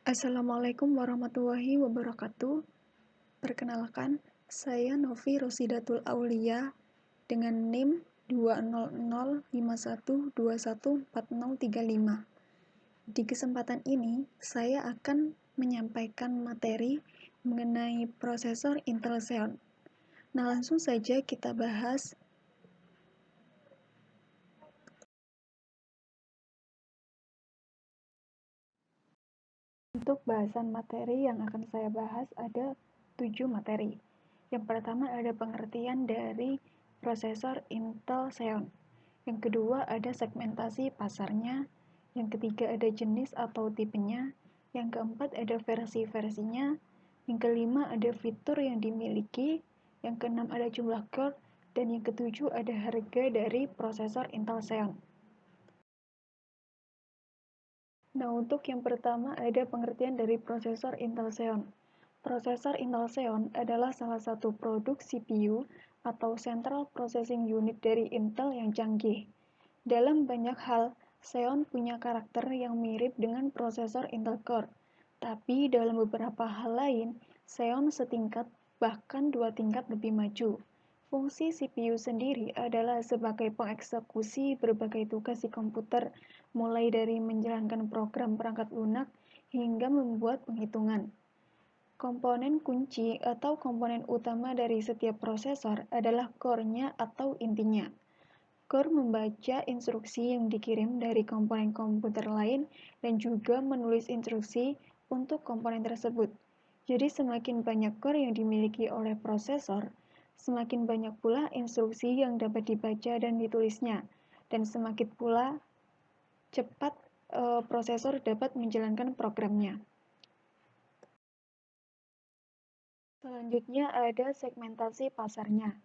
Assalamualaikum warahmatullahi wabarakatuh. Perkenalkan, saya Novi Rosidatul Aulia dengan NIM 20051214035. Di kesempatan ini, saya akan menyampaikan materi mengenai prosesor Intel Xeon. Nah, langsung saja kita bahas. Untuk bahasan materi yang akan saya bahas ada 7 materi. Yang pertama ada pengertian dari prosesor Intel Xeon. Yang kedua ada segmentasi pasarnya. Yang ketiga ada jenis atau tipenya. Yang keempat ada versi-versinya. Yang kelima ada fitur yang dimiliki. Yang keenam ada jumlah core. Dan yang ketujuh ada harga dari prosesor Intel Xeon. Nah, untuk yang pertama ada pengertian dari prosesor Intel Xeon. Prosesor Intel Xeon adalah salah satu produk CPU atau Central Processing Unit dari Intel yang canggih. Dalam banyak hal, Xeon punya karakter yang mirip dengan prosesor Intel Core. Tapi dalam beberapa hal lain, Xeon setingkat bahkan 2 tingkat lebih maju. Fungsi CPU sendiri adalah sebagai pengeksekusi berbagai tugas di komputer, mulai dari menjalankan program perangkat lunak hingga membuat penghitungan. Komponen kunci atau komponen utama dari setiap prosesor adalah core-nya atau intinya. Core membaca instruksi yang dikirim dari komponen komputer lain dan juga menulis instruksi untuk komponen tersebut. Jadi semakin banyak core yang dimiliki oleh prosesor, semakin banyak pula instruksi yang dapat dibaca dan ditulisnya, dan semakin pula cepat prosesor dapat menjalankan programnya. Selanjutnya ada segmentasi pasarnya.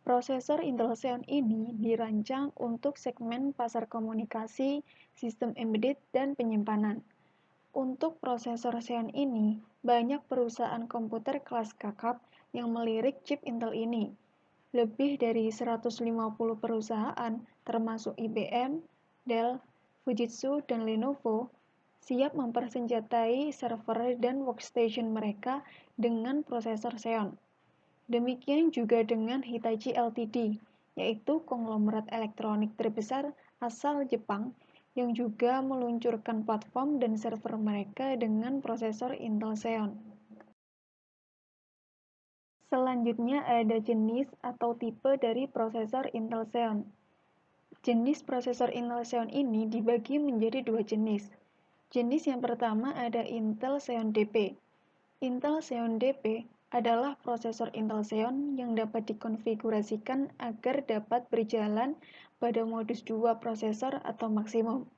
Prosesor Intel Xeon ini dirancang untuk segmen pasar komunikasi, sistem embedded, dan penyimpanan. Untuk prosesor Xeon ini, banyak perusahaan komputer kelas kakap yang melirik chip Intel ini. Lebih dari 150 perusahaan, termasuk IBM, Dell, Fujitsu, dan Lenovo, siap mempersenjatai server dan workstation mereka dengan prosesor Xeon. Demikian juga dengan Hitachi Ltd, yaitu konglomerat elektronik terbesar asal Jepang yang juga meluncurkan platform dan server mereka dengan prosesor Intel Xeon. Selanjutnya ada jenis atau tipe dari prosesor Intel Xeon. Jenis prosesor Intel Xeon ini dibagi menjadi 2 jenis. Jenis yang pertama ada Intel Xeon DP. Intel Xeon DP adalah prosesor Intel Xeon yang dapat dikonfigurasikan agar dapat berjalan pada modus 2 prosesor atau maksimum.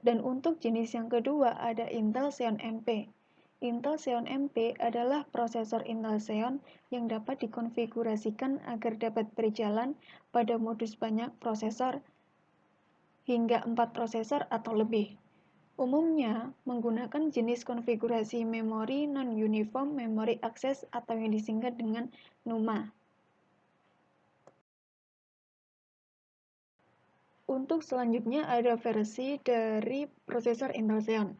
Dan untuk jenis yang kedua ada Intel Xeon MP. Intel Xeon MP adalah prosesor Intel Xeon yang dapat dikonfigurasikan agar dapat berjalan pada modus banyak prosesor hingga 4 prosesor atau lebih. Umumnya menggunakan jenis konfigurasi memori non-uniform memory access atau yang disingkat dengan NUMA. Untuk selanjutnya ada versi dari prosesor Intel Xeon.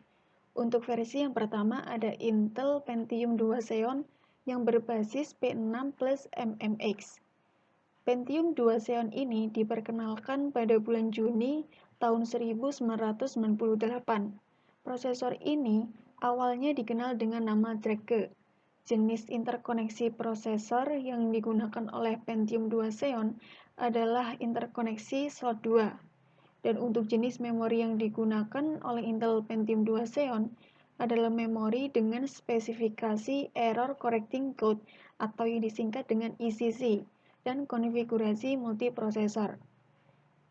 Untuk versi yang pertama ada Intel Pentium 2 Xeon yang berbasis P6 plus MMX. Pentium 2 Xeon ini diperkenalkan pada bulan Juni tahun 1998. Prosesor ini awalnya dikenal dengan nama Drake. Jenis interkoneksi prosesor yang digunakan oleh Pentium 2 Xeon adalah interkoneksi slot 2. Dan untuk jenis memori yang digunakan oleh Intel Pentium 2 Xeon adalah memori dengan spesifikasi Error Correcting Code atau yang disingkat dengan ECC dan konfigurasi multiprosesor.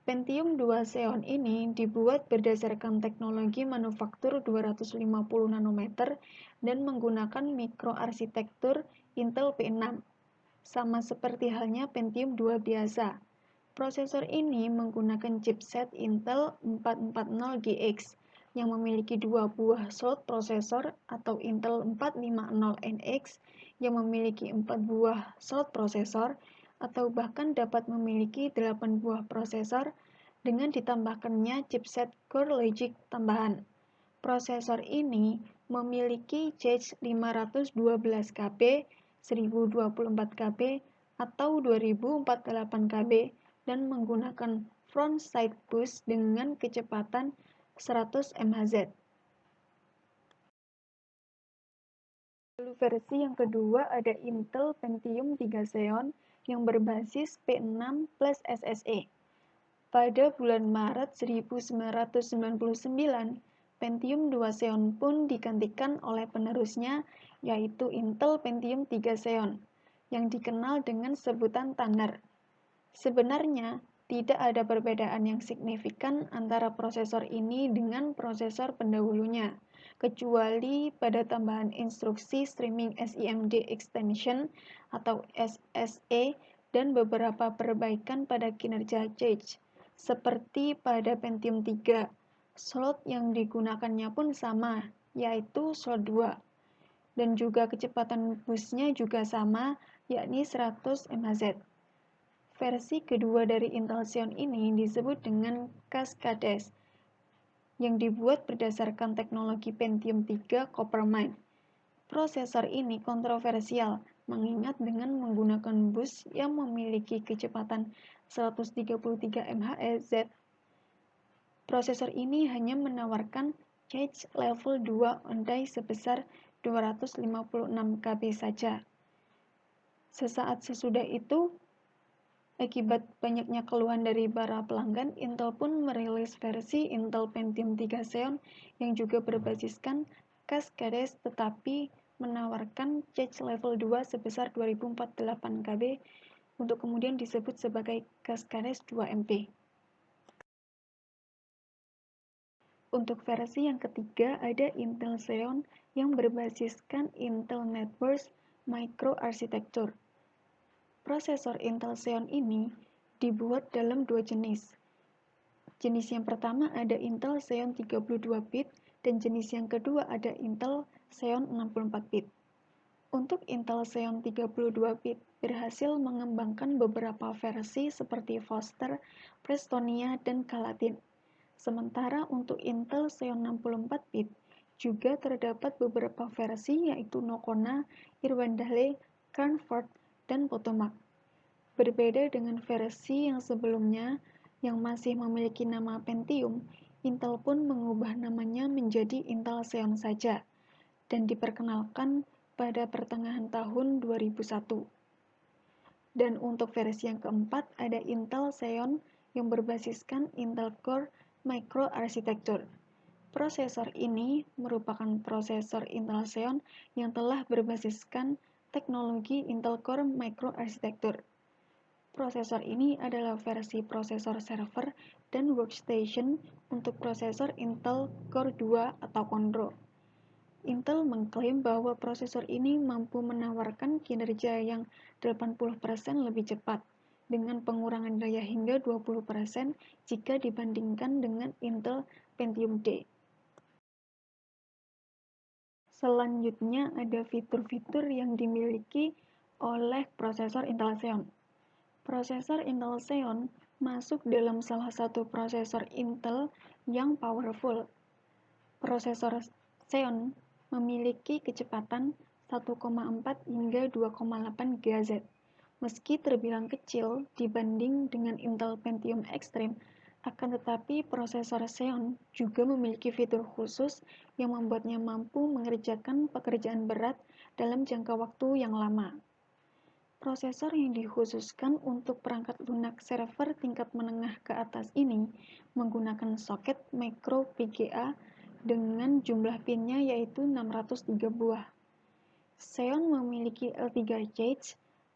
Pentium 2 Xeon ini dibuat berdasarkan teknologi manufaktur 250 nanometer dan menggunakan mikroarsitektur Intel P6. Sama seperti halnya Pentium 2 biasa. Prosesor ini menggunakan chipset Intel 440GX yang memiliki 2 buah slot prosesor atau Intel 450NX yang memiliki 4 buah slot prosesor atau bahkan dapat memiliki 8 buah prosesor dengan ditambahkannya chipset Core Logic tambahan. Prosesor ini memiliki cache 512 KB, 1024 KB, atau 2048 KB dan menggunakan front side bus dengan kecepatan 100 MHz. Lalu versi yang kedua ada Intel Pentium 3 Xeon yang berbasis P6 plus SSE. Pada bulan Maret 1999, Pentium 2 Xeon pun digantikan oleh penerusnya, yaitu Intel Pentium 3 Xeon, yang dikenal dengan sebutan Tanner. Sebenarnya, tidak ada perbedaan yang signifikan antara prosesor ini dengan prosesor pendahulunya, kecuali pada tambahan instruksi Streaming SIMD Extension atau SSE dan beberapa perbaikan pada kinerja cache. Seperti pada Pentium 3, slot yang digunakannya pun sama, yaitu slot 2. Dan juga kecepatan busnya juga sama, yakni 100 MHz. Versi kedua dari Intel Xeon ini disebut dengan Cascades, yang dibuat berdasarkan teknologi Pentium 3 Coppermine. Prosesor ini kontroversial, mengingat dengan menggunakan bus yang memiliki kecepatan 133 MHz, prosesor ini hanya menawarkan cache level 2 on-die sebesar 256 KB saja. Sesaat sesudah itu, akibat banyaknya keluhan dari para pelanggan, Intel pun merilis versi Intel Pentium 3 Xeon yang juga berbasiskan Cascades tetapi menawarkan cache level 2 sebesar 2048 KB untuk kemudian disebut sebagai Cascades 2MP. Untuk versi yang ketiga ada Intel Xeon yang berbasiskan Intel Networks Microarchitecture. Prosesor Intel Xeon ini dibuat dalam dua jenis. Jenis yang pertama ada Intel Xeon 32-bit dan jenis yang kedua ada Intel Xeon 64-bit. Untuk Intel Xeon 32-bit berhasil mengembangkan beberapa versi seperti Foster, Prestonia, dan Galatine. Sementara untuk Intel Xeon 64-bit juga terdapat beberapa versi yaitu Nokona, Irwindale, Cranford, dan Potomac. Berbeda dengan versi yang sebelumnya yang masih memiliki nama Pentium, Intel pun mengubah namanya menjadi Intel Xeon saja dan diperkenalkan pada pertengahan tahun 2001. Dan untuk versi yang keempat ada Intel Xeon yang berbasiskan Intel Core Microarchitecture. Prosesor ini merupakan prosesor Intel Xeon yang telah berbasiskan teknologi Intel Core Microarchitecture. Prosesor ini adalah versi prosesor server dan workstation untuk prosesor Intel Core 2 atau Conro. Intel mengklaim bahwa prosesor ini mampu menawarkan kinerja yang 80% lebih cepat, dengan pengurangan daya hingga 20% jika dibandingkan dengan Intel Pentium D. Selanjutnya ada fitur-fitur yang dimiliki oleh prosesor Intel Xeon. Prosesor Intel Xeon masuk dalam salah satu prosesor Intel yang powerful. Prosesor Xeon memiliki kecepatan 1,4 hingga 2,8 GHz. Meski terbilang kecil dibanding dengan Intel Pentium Extreme, akan tetapi prosesor Xeon juga memiliki fitur khusus yang membuatnya mampu mengerjakan pekerjaan berat dalam jangka waktu yang lama. Prosesor yang dikhususkan untuk perangkat lunak server tingkat menengah ke atas ini menggunakan soket micro VGA dengan jumlah pinnya yaitu 603 buah. Xeon memiliki L3 cache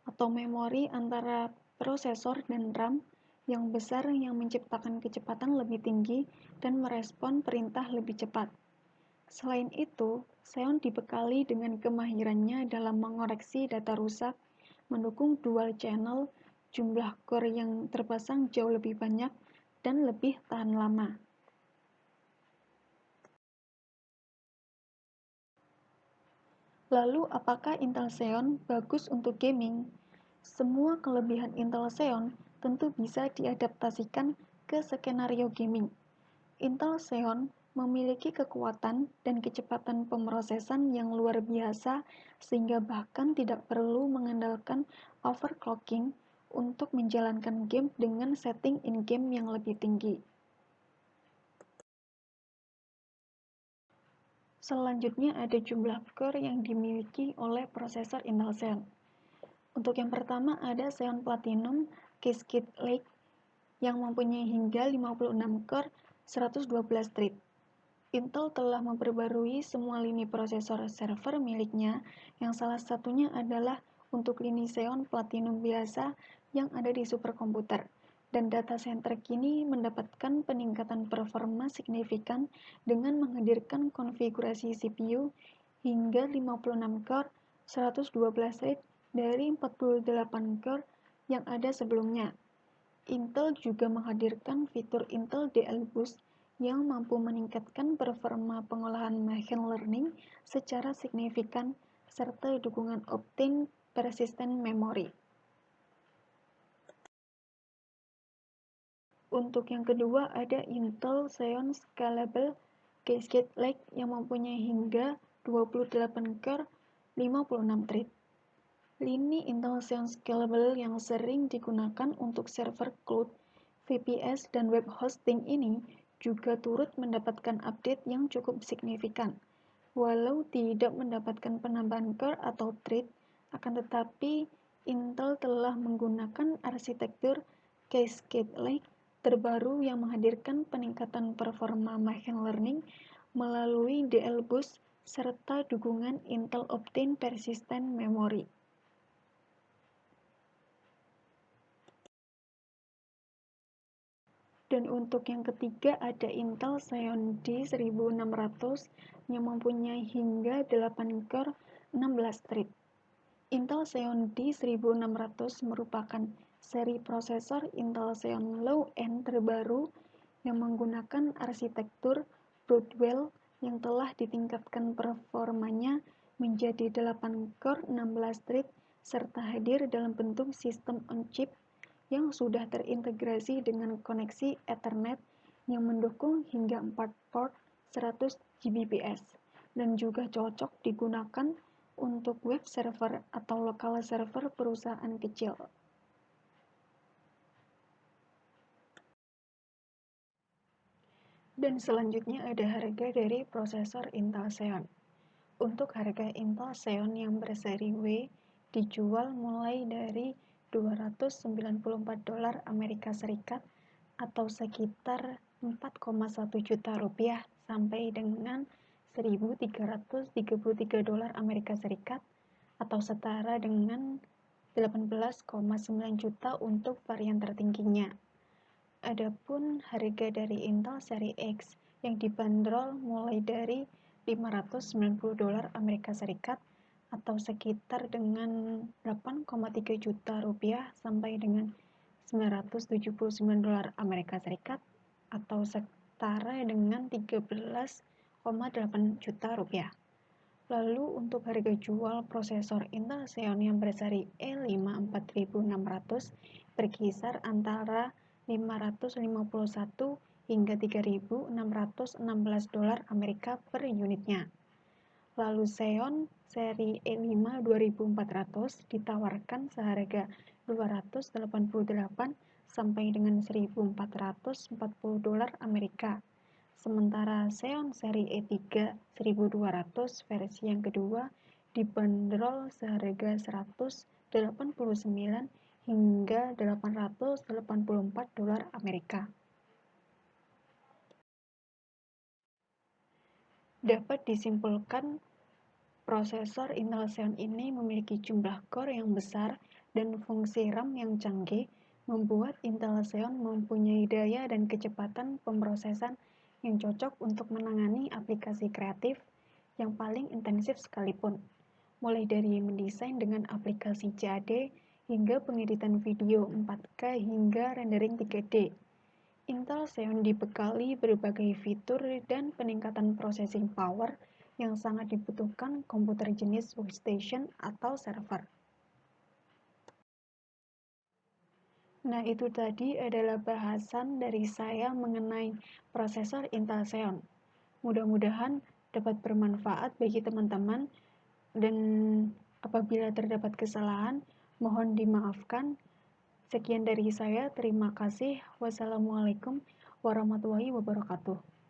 atau memori antara prosesor dan RAM yang besar yang menciptakan kecepatan lebih tinggi dan merespon perintah lebih cepat. Selain itu, Xeon dibekali dengan kemahirannya dalam mengoreksi data rusak, mendukung dual channel, jumlah core yang terpasang jauh lebih banyak, dan lebih tahan lama. Lalu, apakah Intel Xeon bagus untuk gaming? Semua kelebihan Intel Xeon tentu bisa diadaptasikan ke skenario gaming. Intel Xeon memiliki kekuatan dan kecepatan pemrosesan yang luar biasa sehingga bahkan tidak perlu mengandalkan overclocking untuk menjalankan game dengan setting in-game yang lebih tinggi. Selanjutnya ada jumlah core yang dimiliki oleh prosesor Intel Xeon. Untuk yang pertama ada Xeon Platinum Cascade Lake yang mempunyai hingga 56 core 112 thread. Intel telah memperbarui semua lini prosesor server miliknya, yang salah satunya adalah untuk lini Xeon Platinum biasa yang ada di superkomputer. Dan data center kini mendapatkan peningkatan performa signifikan dengan menghadirkan konfigurasi CPU hingga 56 core 112 thread dari 48 core yang ada sebelumnya. Intel juga menghadirkan fitur Intel DL Boost yang mampu meningkatkan performa pengolahan machine learning secara signifikan serta dukungan Optane Persistent Memory. Untuk yang kedua ada Intel Xeon Scalable Cascade Lake yang mempunyai hingga 28 core 56 thread. Lini Intel Xeon Scalable yang sering digunakan untuk server cloud, VPS, dan web hosting ini juga turut mendapatkan update yang cukup signifikan. Walau tidak mendapatkan penambahan core atau thread, akan tetapi Intel telah menggunakan arsitektur Cascade Lake terbaru yang menghadirkan peningkatan performa machine learning melalui DL Boost serta dukungan Intel Optane Persistent Memory. Dan untuk yang ketiga ada Intel Xeon D1600 yang mempunyai hingga 8 core 16 thread. Intel Xeon D1600 merupakan seri prosesor Intel Xeon Low-end terbaru yang menggunakan arsitektur Broadwell yang telah ditingkatkan performanya menjadi 8 core 16 thread serta hadir dalam bentuk sistem on-chip yang sudah terintegrasi dengan koneksi Ethernet yang mendukung hingga 4 port 100 Gbps dan juga cocok digunakan untuk web server atau lokal server perusahaan kecil. Dan selanjutnya ada harga dari prosesor Intel Xeon. Untuk harga Intel Xeon yang berseri W dijual mulai dari $294 Amerika Serikat atau sekitar 4,1 juta rupiah sampai dengan $1.333 Amerika Serikat atau setara dengan 18,9 juta untuk varian tertingginya. Adapun harga dari Intel seri X yang dibanderol mulai dari $590 Amerika Serikat atau sekitar dengan 8,3 juta rupiah sampai dengan $979 Amerika Serikat atau setara dengan 13,8 juta rupiah. Lalu untuk harga jual prosesor Intel Xeon yang berseri E5 4600 berkisar antara $551 hingga $3.616 Amerika per unitnya. Lalu Xeon seri E5 2400 ditawarkan seharga $288 sampai dengan $1.440 Amerika. Sementara Xeon seri E3 1200 versi yang kedua dibanderol seharga $189 hingga $884 Amerika. Dapat disimpulkan, prosesor Intel Xeon ini memiliki jumlah core yang besar dan fungsi RAM yang canggih, membuat Intel Xeon mempunyai daya dan kecepatan pemrosesan yang cocok untuk menangani aplikasi kreatif yang paling intensif sekalipun, mulai dari mendesain dengan aplikasi CAD hingga pengeditan video 4K hingga rendering 3D. Intel Xeon dibekali berbagai fitur dan peningkatan processing power yang sangat dibutuhkan komputer jenis workstation atau server. Nah, itu tadi adalah bahasan dari saya mengenai prosesor Intel Xeon. Mudah-mudahan dapat bermanfaat bagi teman-teman, dan apabila terdapat kesalahan, mohon dimaafkan. Sekian dari saya, terima kasih. Wassalamualaikum warahmatullahi wabarakatuh.